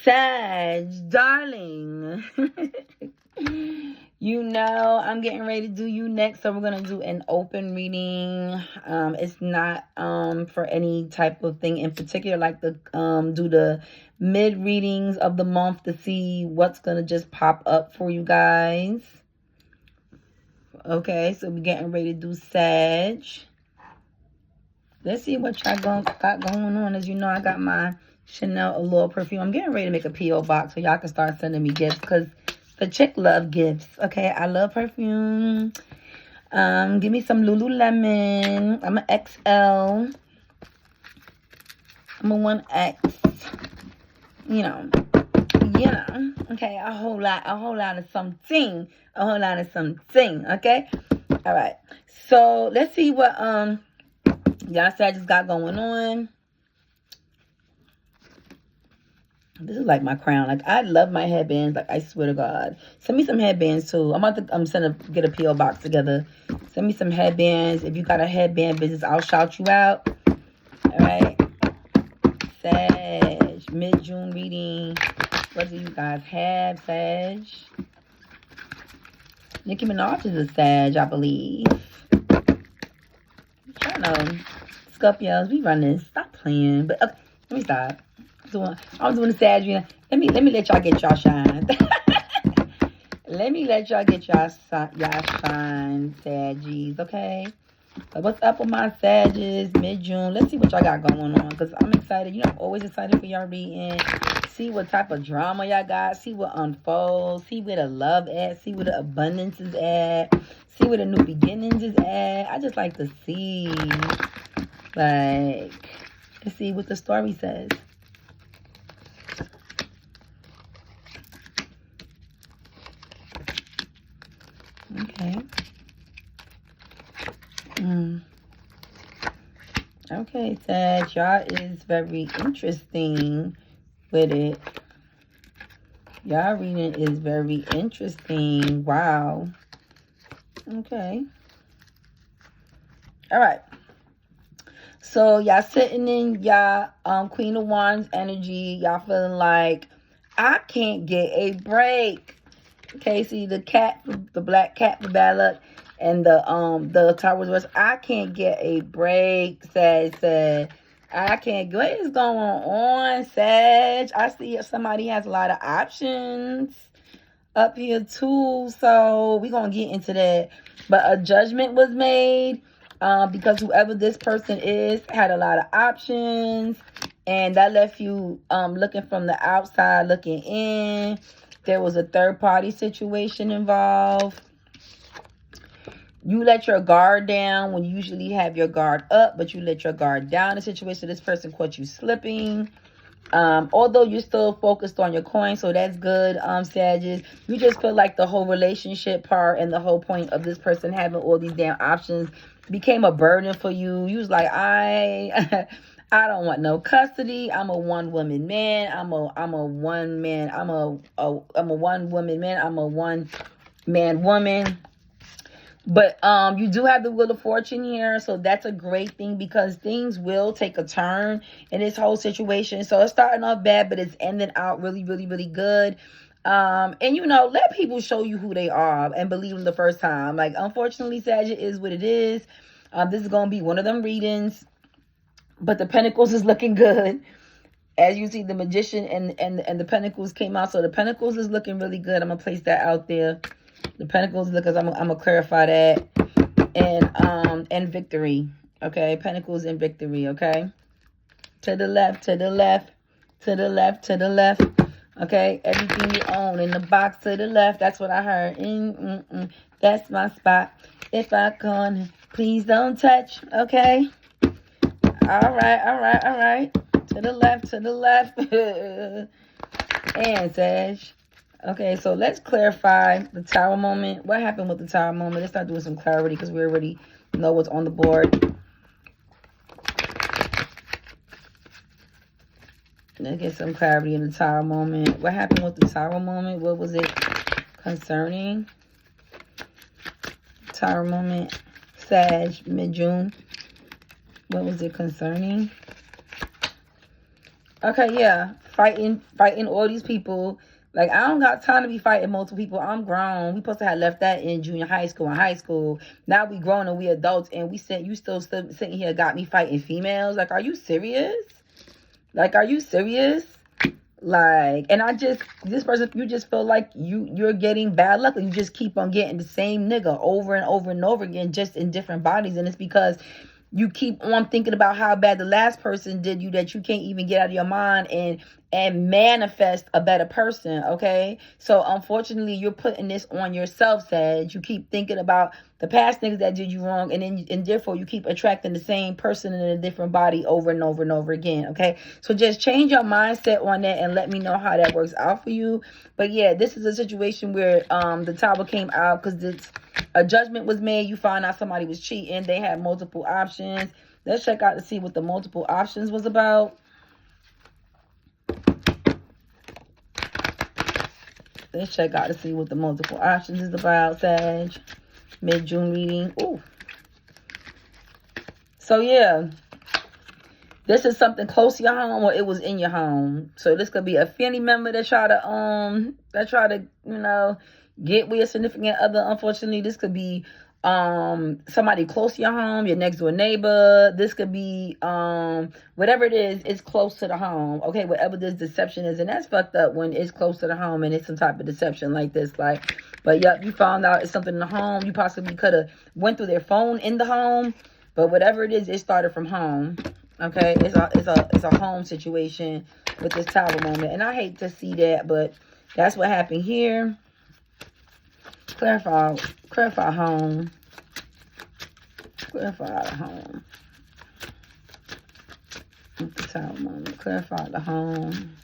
Sag, darling. You know, I'm getting ready to do you next. So we're going to do an open reading. It's not for any type of thing in particular. Like the do the mid readings of the month to see what's going to just pop up for you guys. Okay, so we're getting ready to do Sag. Let's see what y'all got going on. As you know, I got my Chanel Allure perfume. I'm getting ready to make a P.O. box so y'all can start sending me gifts because the chick love gifts. Okay, I love perfume. Give me some Lululemon. I'm an XL. I'm a 1X. You know. Okay, a whole lot of something. A whole lot of something. Okay? All right. So let's see what y'all said just got going on. This is like my crown. Like, I love my headbands. Like, I swear to God. Send me some headbands, too. I'm about to get a P.O. box together. Send me some headbands. If you got a headband business, I'll shout you out. All right. Sag. Mid-June reading. What do you guys have, Sag? Nicki Minaj is a Sag, I believe. I know. Scorpios, we run this. Stop playing. But, okay, let me stop. I'm doing the Sag. Let me let y'all get y'all shine. Let me let y'all get y'all shine, Saggies, okay? But what's up with my Saggies, mid-June? Let's see what y'all got going on, because I'm excited. You know, I'm always excited for y'all reading. See what type of drama y'all got. See what unfolds. See where the love at. See where the abundance is at. See where the new beginnings is at. I just like to see, like, let's see what the story says. Okay. Okay, Sag, y'all is very interesting with it. Y'all reading is very interesting. Wow. Okay. All right. So y'all sitting in y'all Queen of Wands energy. Y'all feeling like, I can't get a break. Okay, see the cat, the black cat for bad luck, and the Tower Reverse. I can't get a break, Sag. I can't. What is going on, Sag? I see if somebody has a lot of options up here too, so we're gonna get into that. But a judgment was made because whoever this person is had a lot of options, and that left you looking from the outside, looking in. There was a third-party situation involved. You let your guard down when you usually have your guard up, but you let your guard down in a situation. This person caught you slipping. Although you're still focused on your coin, so that's good, Sagittarius. You just feel like the whole relationship part and the whole point of this person having all these damn options became a burden for you. You was like, I don't want no custody. I'm a one-woman man. I'm a one-man. I'm a one-woman man. I'm a one-man woman. But you do have the Wheel of Fortune here, so that's a great thing because things will take a turn in this whole situation. So it's starting off bad, but it's ending out really, really, really good. And you know, let people show you who they are and believe them the first time. Like, unfortunately, Sagittarius is what it is. This is gonna be one of them readings. But the Pentacles is looking good. As you see, the Magician and the Pentacles came out. So the Pentacles is looking really good. I'm going to place that out there. The Pentacles, because I'm going to clarify that. And Victory. Okay? Pentacles and Victory. Okay? To the left, to the left, to the left, to the left. Okay? Everything you own in the box to the left. That's what I heard. That's my spot. If I can, please don't touch. Okay? All right. To the left. And Sag. Okay, so let's clarify the Tower moment. What happened with the Tower moment? Let's start doing some clarity because we already know what's on the board. Let's get some clarity in the Tower moment. What happened with the Tower moment? What was it concerning? Tower moment. Sag, mid-June. What was it concerning? Okay, yeah. Fighting all these people. Like, I don't got time to be fighting multiple people. I'm grown. We supposed to have left that in junior high school and high school. Now we grown and we adults, and you still sitting here got me fighting females. Like, are you serious? Like, are you serious? Like, and this person, you just feel like you're getting bad luck. You just keep on getting the same nigga over and over and over again, just in different bodies. And it's because you keep on thinking about how bad the last person did you, that you can't even get out of your mind and manifest a better person. Okay, so unfortunately you're putting this on yourself, Sag. You keep thinking about the past niggas that did you wrong, and therefore you keep attracting the same person in a different body over and over and over again. Okay, so just change your mindset on that and let me know how that works out for you. But yeah, this is a situation where the tower came out because it's a judgment was made. You find out somebody was cheating. They had multiple options. Let's check out to see what the multiple options was about. Let's check out to see what the multiple options is about, Sag. Mid-June reading. Ooh. So yeah, this is something close to your home, or it was in your home. So this could be a family member that try to you know, get with your significant other. Unfortunately, this could be somebody close to your home, your next door neighbor. This could be whatever it is, it's close to the home. Okay, whatever this deception is, and that's fucked up when it's close to the home and it's some type of deception like this. Like, but yep, you found out it's something in the home. You possibly could have went through their phone in the home, but whatever it is, it started from home. Okay, it's a home situation with this tower moment, and I hate to see that, but that's what happened here. Clarify home. Clarify the home. With the tower moment. Clarify the home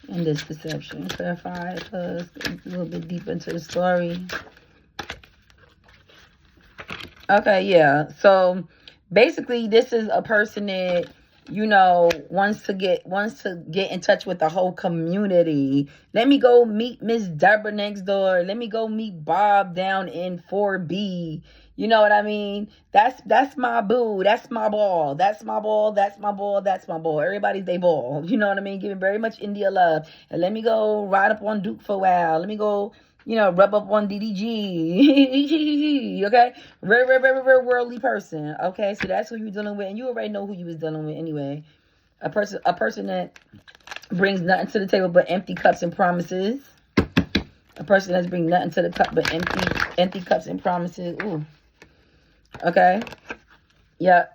and this deception. Clarify it first. A little bit deeper into the story. Okay, yeah. So basically, this is a person that, you know, wants to get in touch with the whole community. Let me go meet Miss Deborah next door. Let me go meet Bob down in 4B. You know what I mean? That's my boo. That's my ball. That's my ball. That's my ball. That's my ball. Everybody's they ball. You know what I mean? Giving very much India love. And let me go ride up on Duke for a while. Let me go, you know, rub up on DDG. Okay? Very worldly person. Okay? So that's who you're dealing with. And you already know who you was dealing with anyway. A person that brings nothing to the table but empty cups and promises. A person that's bringing nothing to the cup but empty cups and promises. Ooh. Okay? Yeah.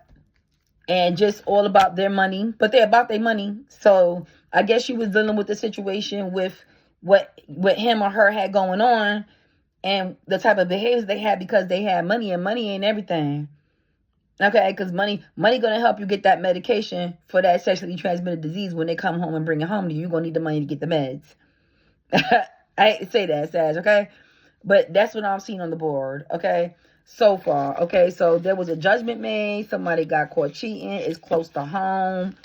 And just all about their money. But they're about their money. So I guess she was dealing with the situation with what him or her had going on, and the type of behaviors they had because they had money, and money ain't everything. Okay, because money gonna help you get that medication for that sexually transmitted disease when they come home and bring it home to you. You're gonna need the money to get the meds. I hate to say that, Sag, okay? But that's what I'm seeing on the board, okay? So far, okay? So there was a judgment made. Somebody got caught cheating. It's close to home.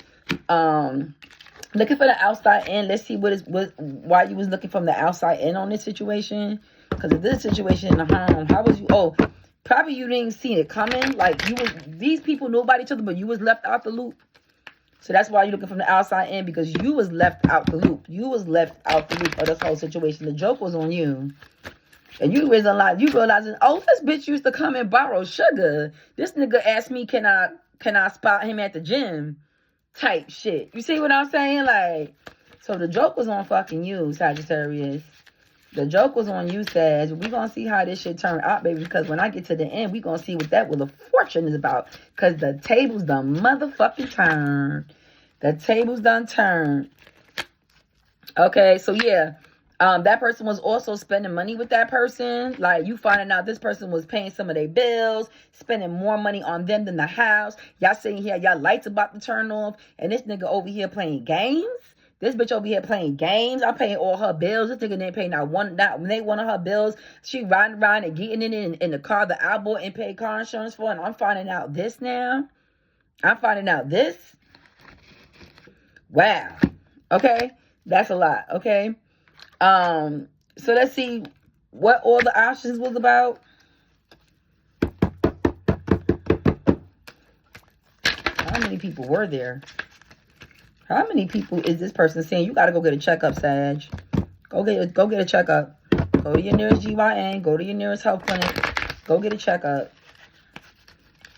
Looking for the outside in. Let's see why you was looking from the outside in on this situation. Because if this situation in the home, how was you? Oh, probably you didn't see it coming. Like, these people knew about each other, but you was left out the loop. So that's why you're looking from the outside in, because you was left out the loop. You was left out the loop of this whole situation. The joke was on you. And you realizing, oh, this bitch used to come and borrow sugar. This nigga asked me, can I spot him at the gym? Type shit. You see what I'm saying? Like, so the joke was on fucking you, Sagittarius. The joke was on you, Sag. We're going to see how this shit turn out, baby. Because when I get to the end, we're going to see what that Wheel of Fortune is about. Because the tables done motherfucking turned. The tables done turned. Okay, so yeah. That person was also spending money with that person. Like, you finding out this person was paying some of their bills, spending more money on them than the house. Y'all sitting here, y'all lights about to turn off, and this nigga over here playing games. This bitch over here playing games. I'm paying all her bills. This nigga didn't pay not one of her bills. She riding around and getting in the car that I bought and paid car insurance for, and I'm finding out this now. I'm finding out this. Wow. Okay? That's a lot. Okay? So let's see what all the options was about. How many people were there? How many people is this person saying you got to go get a checkup, Sag? Go get a checkup. Go to your nearest GYN. Go to your nearest health clinic. Go get a checkup.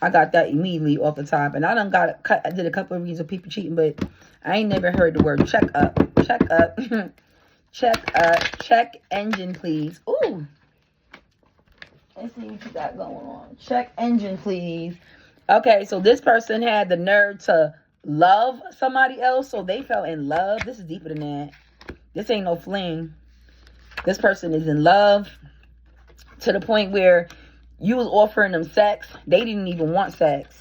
I got that immediately off the top. And I did a couple of reads of people cheating, but I ain't never heard the word check up. Check up. Check up. Check engine, please. Ooh. Let's see what you got going on. Check engine, please. Okay, so this person had the nerve to love somebody else, so they fell in love. This is deeper than that. This ain't no fling. This person is in love to the point where you was offering them sex. They didn't even want sex.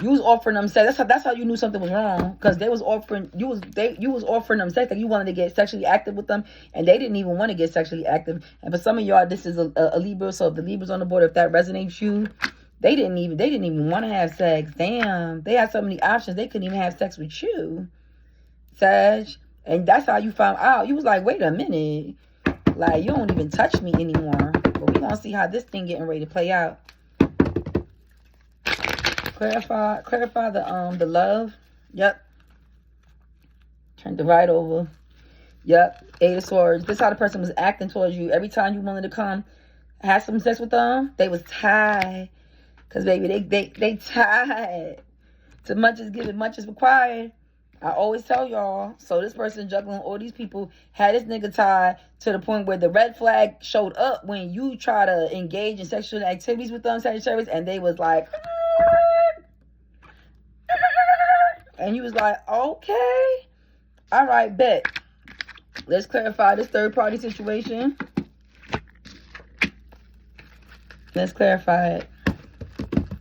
You was offering them sex. That's how you knew something was wrong, because they was offering you was offering them sex, like you wanted to get sexually active with them, and they didn't even want to get sexually active. And for some of y'all, this is a Libra, so if the Libra's on the board, if that resonates you, they didn't even want to have sex. Damn, they had so many options. They couldn't even have sex with you, Sag. And that's how you found out. You was like, wait a minute, like you don't even touch me anymore. But we gonna see how this thing getting ready to play out. Clarify the love. Yep. Turn the right over. Yep. Eight of Swords. This is how the person was acting towards you. Every time you wanted to come have some sex with them, they was tied. Cause baby, they tied. Too much is given, much is required. I always tell y'all. So this person juggling all these people had this nigga tied to the point where the red flag showed up when you try to engage in sexual activities with them, Sagittarius, and they was like, and you was like, okay, all right, bet. Let's clarify this third party situation. Let's clarify it.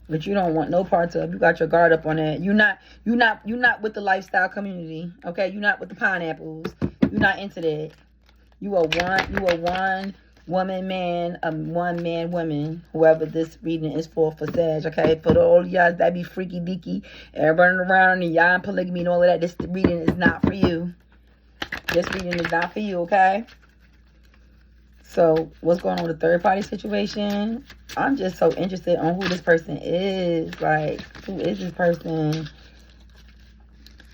But you don't want no parts of. You got your guard up on that. You're not with the lifestyle community. Okay, you're not with the pineapples. You're not into that. You are one woman, man, one man, woman. Whoever this reading is for Sag. Okay, for all y'all that be freaky deaky and running around and y'all in polygamy and all of that. This reading is not for you. This reading is not for you. Okay. So, what's going on with the third party situation? I'm just so interested on who this person is. Like, who is this person?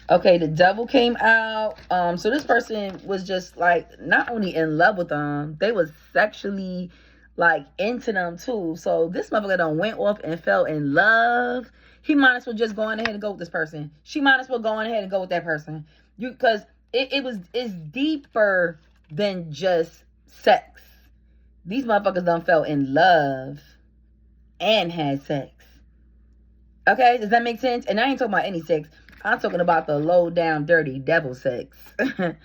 Okay, the devil came out. So this person was just like not only in love with them, they was sexually like into them too. So this motherfucker done went off and fell in love. He might as well just go on ahead and go with this person. She might as well go on ahead and go with that person. Because it's deeper than just sex. These motherfuckers done fell in love and had sex. Okay, does that make sense? And I ain't talking about any sex. I'm talking about the low down dirty devil sex. Okay,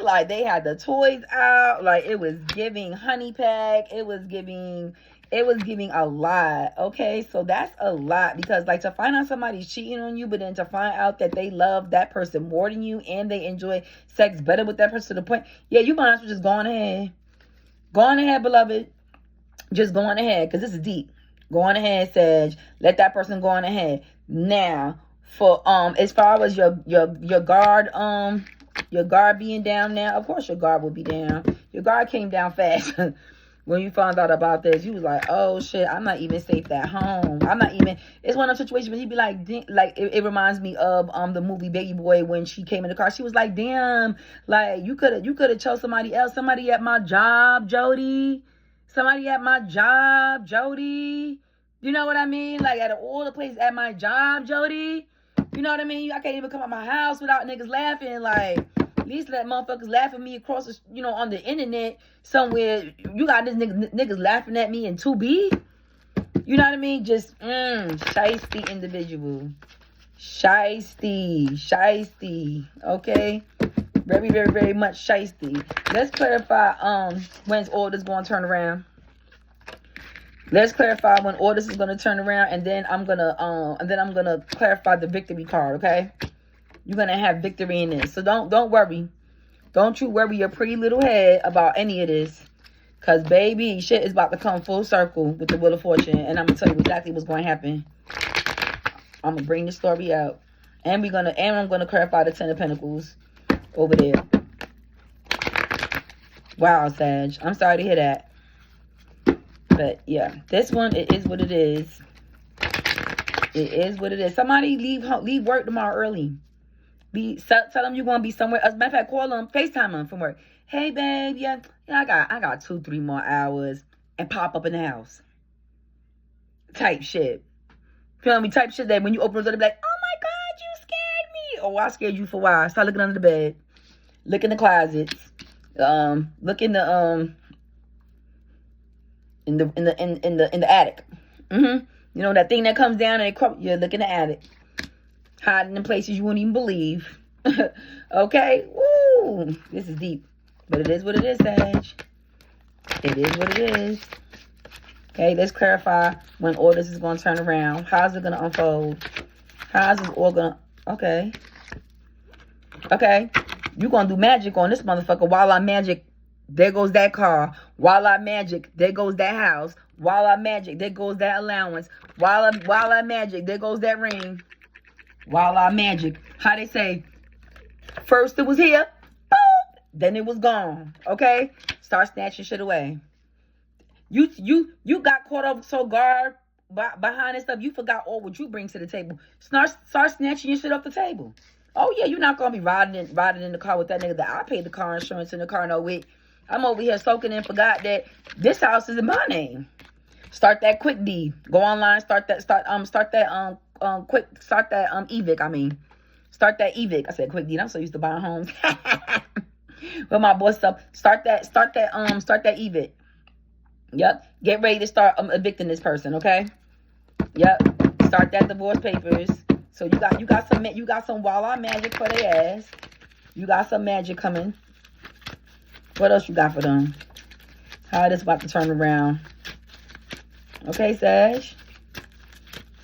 like they had the toys out. Like it was giving honey pack. It was giving a lot. Okay, so that's a lot, because like to find out somebody's cheating on you, but then to find out that they love that person more than you and they enjoy sex better with that person to the point, yeah, you might as well just go on ahead. Go on ahead, beloved. Just go on ahead, because this is deep. Go on ahead, Sag. Let that person go on ahead. Now, for as far as your guard being down now, of course your guard will be down. Your guard came down fast. When you found out about this, you was like, oh shit, I'm not even safe at home. I'm not even, it's one of those situations where he'd be like it reminds me of the movie Baby Boy, when she came in the car. She was like, damn, like you could have chose somebody else. Somebody at my job, Jody. Somebody at my job, Jody. You know what I mean? Like at all the places at my job, Jody. You know what I mean? I can't even come out my house without niggas laughing. Like, at least let motherfuckers laugh at me across the, on the internet somewhere. You got this niggas laughing at me in 2B. You know what I mean? Just, shiesty individual. Shiesty. Okay? Very, very, very much shiesty. Let's clarify when's all this going to turn around. Let's clarify when all this is going to turn around, and then I'm going to clarify the victory card, okay? You're going to have victory in this. So don't worry. Don't you worry your pretty little head about any of this. Because, baby, shit is about to come full circle with the Wheel of Fortune. And I'm going to tell you exactly what's going to happen. I'm going to bring the story out. And I'm going to clarify the Ten of Pentacles over there. Wow, Sag. I'm sorry to hear that. But, yeah. This one, it is what it is. It is what it is. Somebody leave work tomorrow early. Tell them you're gonna be somewhere. As a matter of fact, call them, FaceTime them from work. Hey, babe, yeah, I got 2-3 more hours, and pop up in the house. Type shit. Feel me? Type shit that when you open the door, they be like, oh my God, you scared me. Oh, I scared you for a while. Start looking under the bed. Look in the closets. Look in the in the attic. You know that thing that comes down and you look in the attic. Hiding in places you wouldn't even believe. Okay? Woo! This is deep. But it is what it is, Sag. It is what it is. Okay, let's clarify when all this is going to turn around. How's it going to unfold? How's it all going to... Okay. Okay. You're going to do magic on this motherfucker. While I magic, there goes that car. While I magic, there goes that house. While I magic, there goes that allowance. While I magic, there goes that ring. While I magic. How they say, first it was here, boom, then it was gone. Okay? Start snatching shit away. You got caught up so guard behind this stuff, you forgot all what you bring to the table. Start snatching your shit off the table. Oh yeah, you're not gonna be riding in the car with that nigga that I paid the car insurance in the car. No wait, I'm over here soaking and forgot that this house is in my name. Start that quick deed. Go online. Start that evic. I mean, start that evic. I said quick deed. I'm so used to buying homes. With my boy stuff. Start that evic. Yep. Get ready to start evicting this person. Okay. Yep. Start that divorce papers. So you got some Walla magic for their ass. You got some magic coming. What else you got for them? How this about to turn around? Okay, Sag.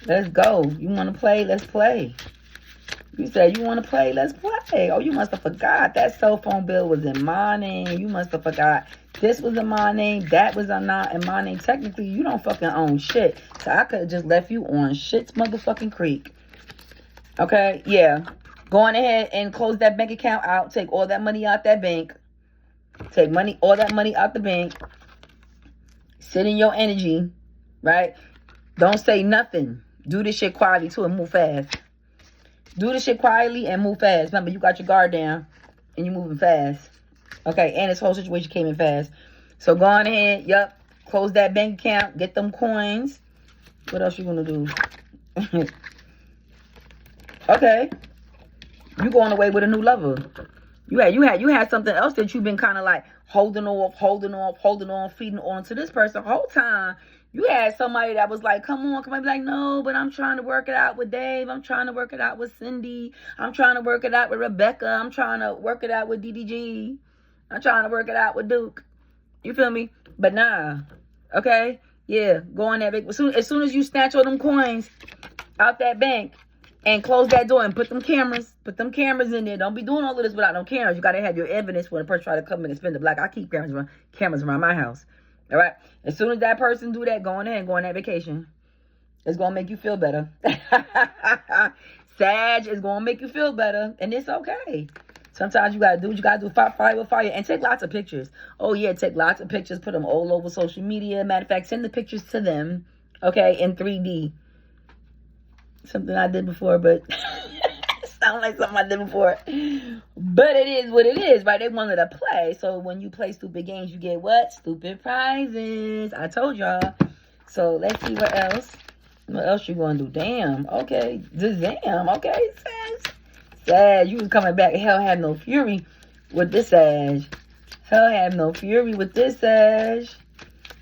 Let's go. You want to play? Let's play. You said you want to play? Let's play. Oh, you must have forgot. That cell phone bill was in my name. You must have forgot. This was in my name. That was not in my name. Technically, you don't fucking own shit. So I could have just left you on shit's motherfucking creek. Okay? Yeah. Go on ahead and close that bank account out. Take all that money out that bank. Take all that money out the bank. Sit in your energy. Right? Don't say nothing. Do this shit quietly too and move fast. Do this shit quietly and move fast. Remember, you got your guard down and you're moving fast. Okay, and this whole situation came in fast. So go on ahead. Yup. Close that bank account. Get them coins. What else you gonna do? Okay. You going away with a new lover. You had something else that you've been kind of like holding on, feeding on to this person the whole time. You had somebody that was like, come on, be like, no, but I'm trying to work it out with Dave. I'm trying to work it out with Cindy. I'm trying to work it out with Rebecca. I'm trying to work it out with DDG. I'm trying to work it out with Duke. You feel me? But nah. Okay? Yeah. Go on that big. As soon as you snatch all them coins out that bank and close that door and put them cameras in there. Don't be doing all of this without no cameras. You got to have your evidence when a person try to come in and spend the block. I keep cameras around my house. All right. As soon as that person do that, go on ahead and go on that vacation. It's going to make you feel better. Sag is going to make you feel better. And it's okay. Sometimes you got to do what you got to do. Fire with fire. And take lots of pictures. Oh, yeah. Take lots of pictures. Put them all over social media. Matter of fact, send the pictures to them. Okay. In 3D. Something I did before, but... sound like something I did before. But it is what it is, right? They wanted to play. So when you play stupid games, you get what? Stupid prizes. I told y'all. So let's see what else. What else you gonna do? Damn. Okay. Damn. Okay. Sag. You was coming back. Hell had no fury with this Sag. Hell had no fury with this Sag.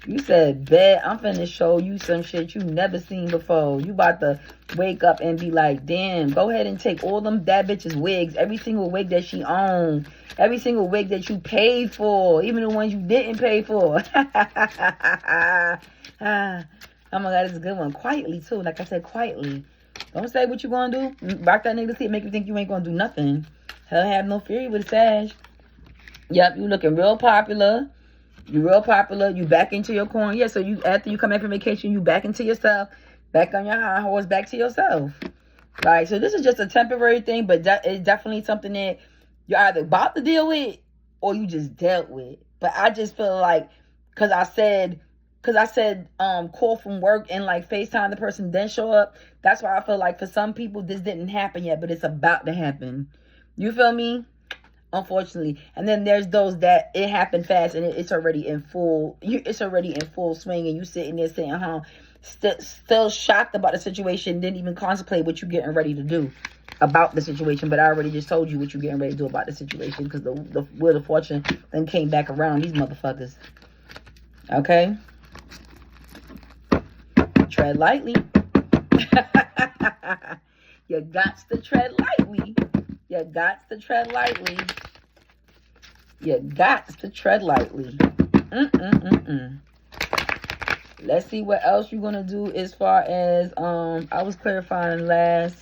You said, bet I'm finna show you some shit you never seen before. You about to wake up and be like, damn, go ahead and take all them that bitch's wigs. Every single wig that she owned. Every single wig that you paid for. Even the ones you didn't pay for. Oh my God, it's a good one. Quietly, too. Like I said, quietly. Don't say what you gonna do. Rock that nigga to sleep. Make you think you ain't gonna do nothing. Hell have no fury with Sag. Yep, you looking real popular. You real popular. You back into your corner. Yeah, so you after you come back from vacation, you back into yourself. Back on your high horse. Back to yourself. Right? So this is just a temporary thing, but it's definitely something that you're either about to deal with or you just dealt with. But I just feel like, because I said call from work and like FaceTime the person then show up. That's why I feel like for some people this didn't happen yet, but it's about to happen. You feel me? Unfortunately. And then there's those that it happened fast and it's already in full, it's already in full swing, and you sitting there saying, still shocked about the situation, didn't even contemplate what you're getting ready to do about the situation. But I already just told you what you're getting ready to do about the situation, because the Wheel of Fortune then came back around these motherfuckers. Okay? Tread lightly. You got to tread lightly. You got to tread lightly. You got to tread lightly. Let's see what else you're going to do as far as, I was clarifying last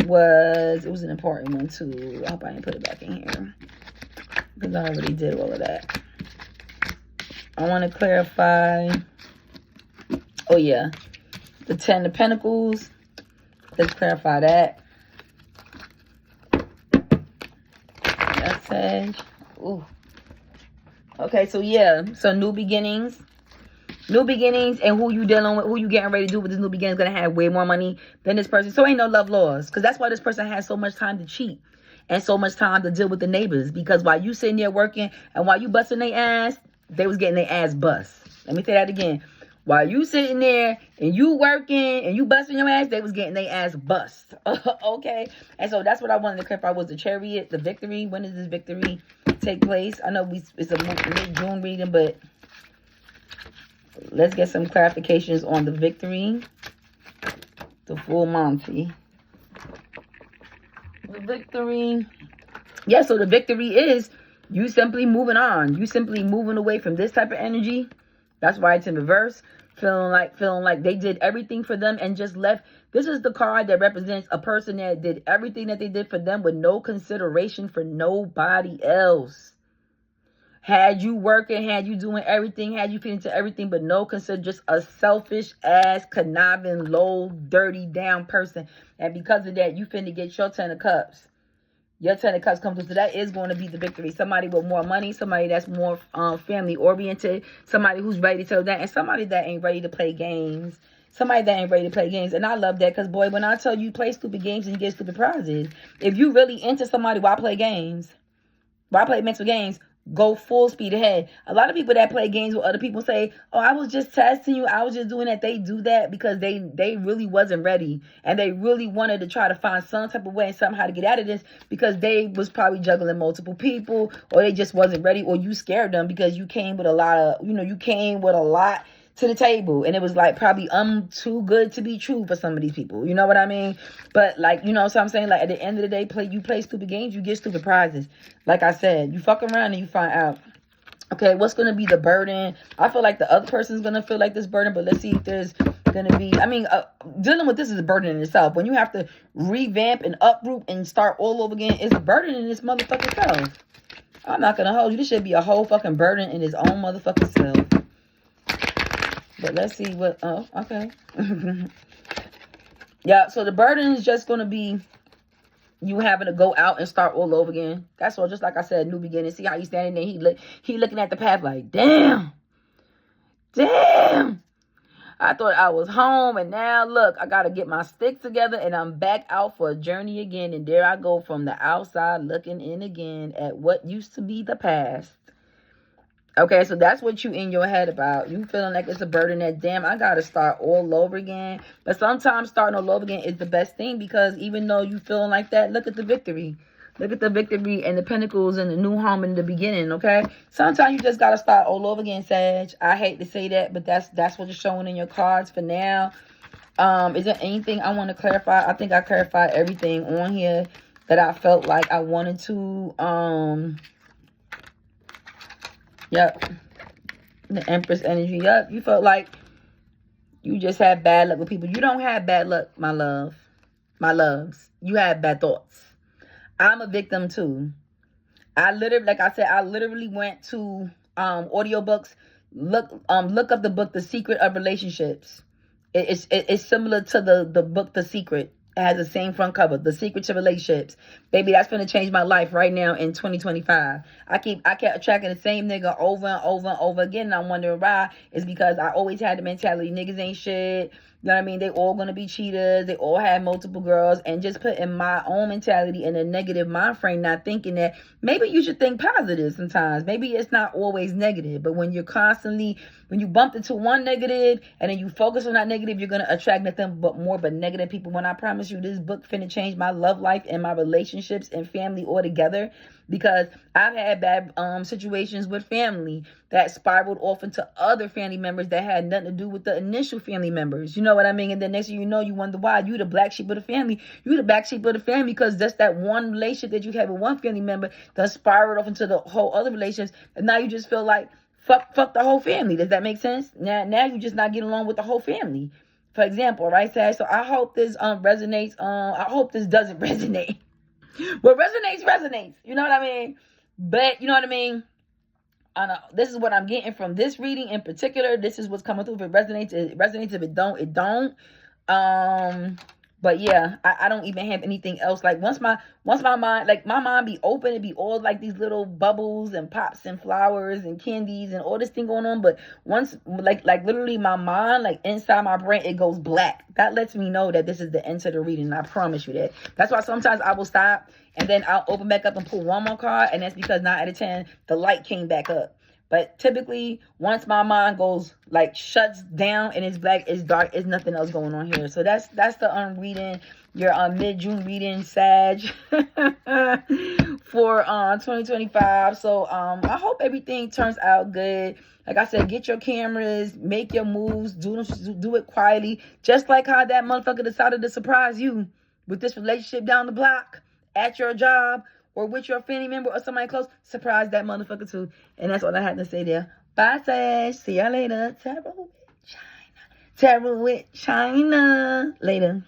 it was an important one too. I hope I didn't put it back in here, because I already did all of that. I want to clarify, oh yeah, the 10 of Pentacles. Let's clarify that. That's Sag. Ooh. Okay, so yeah, so new beginnings. New beginnings, and who you dealing with, who you getting ready to do with this new beginning is going to have way more money than this person. So ain't no love lost, because that's why this person has so much time to cheat and so much time to deal with the neighbors. Because while you sitting there working and while you busting their ass, they was getting their ass bust. Let me say that again. While you sitting there and you working and you busting your ass, they was getting their ass bust. Okay? And so that's what I wanted to clarify, was the Chariot, the victory. When does this victory take place? I know it's a mid-June reading, but let's get some clarifications on the victory. The full Monty. The victory. Yeah, so the victory is you simply moving on. You simply moving away from this type of energy. That's why it's in reverse. Feeling like they did everything for them and just left. This is the card that represents a person that did everything that they did for them with no consideration for nobody else. Had you working, had you doing everything, had you feeding to everything, but no consider, just a selfish ass, conniving, low, dirty, down person. And because of that, you finna get your 10 of Cups. Your 10 of Cups comes through. So that is going to be the victory. Somebody with more money, somebody that's more family oriented, somebody who's ready to tell that, and somebody that ain't ready to play games. Somebody that ain't ready to play games. And I love that, because boy, when I tell you play stupid games and you get stupid prizes, if you really into somebody, why play games? Why play mental games? Go full speed ahead. A lot of people that play games with other people say, oh, I was just testing you, I was just doing that. They do that because they really wasn't ready, and they really wanted to try to find some type of way and somehow to get out of this, because they was probably juggling multiple people, or they just wasn't ready, or you scared them because you came with a lot of, you came with a lot to the table, and it was like probably too good to be true for some of these people. You know what I mean? But like, so I'm saying, like, at the end of the day, you play stupid games, you get stupid prizes. Like I said, you fuck around and you find out. Okay, what's going to be the burden? I feel like the other person's going to feel like this burden, but let's see if there's going to be, dealing with this is a burden in itself. When you have to revamp and uproot and start all over again, it's a burden in this motherfucking self. I'm not going to hold you. This should be a whole fucking burden in his own motherfucking self. But let's see what, oh, okay. Yeah, so the burden is just going to be you having to go out and start all over again. That's all. Just like I said, new beginning. See how he's standing there? He looking at the path like, damn. I thought I was home, and now look, I got to get my stick together, and I'm back out for a journey again. And there I go from the outside looking in again at what used to be the past. Okay, so that's what you in your head about. You feeling like it's a burden that, damn, I got to start all over again. But sometimes starting all over again is the best thing, because even though you feeling like that, look at the victory. Look at the victory and the pentacles and the new home in the beginning, okay? Sometimes you just got to start all over again, Sag. I hate to say that, but that's what you're showing in your cards for now. Is there anything I want to clarify? I think I clarified everything on here that I felt like I wanted to. Yep. The Empress energy. Yep. You felt like you just had bad luck with people. You don't have bad luck, my love. My loves. You have bad thoughts. I'm a victim too. I literally went to audiobooks. Look up the book The Secret of Relationships. It's similar to the book The Secret. It has the same front cover, The Secret to Relationships. Baby, that's going to change my life right now in 2025. I kept tracking the same nigga over and over and over again, and I'm wondering why. It's because I always had the mentality, niggas ain't shit. You know what I mean? They all going to be cheaters. They all have multiple girls. And just putting my own mentality in a negative mind frame, not thinking that maybe you should think positive sometimes. Maybe it's not always negative. But when you're constantly, when you bump into one negative and then you focus on that negative, you're going to attract nothing but more but negative people. When I promise you, this book finna change my love life and my relationships and family altogether. Because I've had bad situations with family that spiraled off into other family members that had nothing to do with the initial family members. You know what I mean? And then next thing you know, you wonder why. You the black sheep of the family. You the black sheep of the family because just that one relationship that you have with one family member that spiraled off into the whole other relations. And now you just feel like, fuck the whole family. Does that make sense? Now you just not getting along with the whole family. For example, right, Sag? So I hope this resonates. I hope this doesn't resonate. What resonates. You know what I mean? But you know what I mean? I know this is what I'm getting from this reading in particular. This is what's coming through. If it resonates, it resonates. If it don't, it don't. But yeah, I don't even have anything else. Like once my mind, like my mind be open, it be all like these little bubbles and pops and flowers and candies and all this thing going on. But once like literally my mind, like inside my brain, it goes black. That lets me know that this is the end to the reading. I promise you that. That's why sometimes I will stop and then I'll open back up and pull one more card. And that's because 9 out of 10, the light came back up. But typically, once my mind goes, like, shuts down and it's black, it's dark, there's nothing else going on here. So that's the reading, your mid-June reading, Sag, for 2025. So I hope everything turns out good. Like I said, get your cameras, make your moves, do it quietly. Just like how that motherfucker decided to surprise you with this relationship down the block, at your job, or with your family member or somebody close. Surprise that motherfucker too. And that's all I had to say there. Bye, Sag. See y'all later. Tarot with China. Later.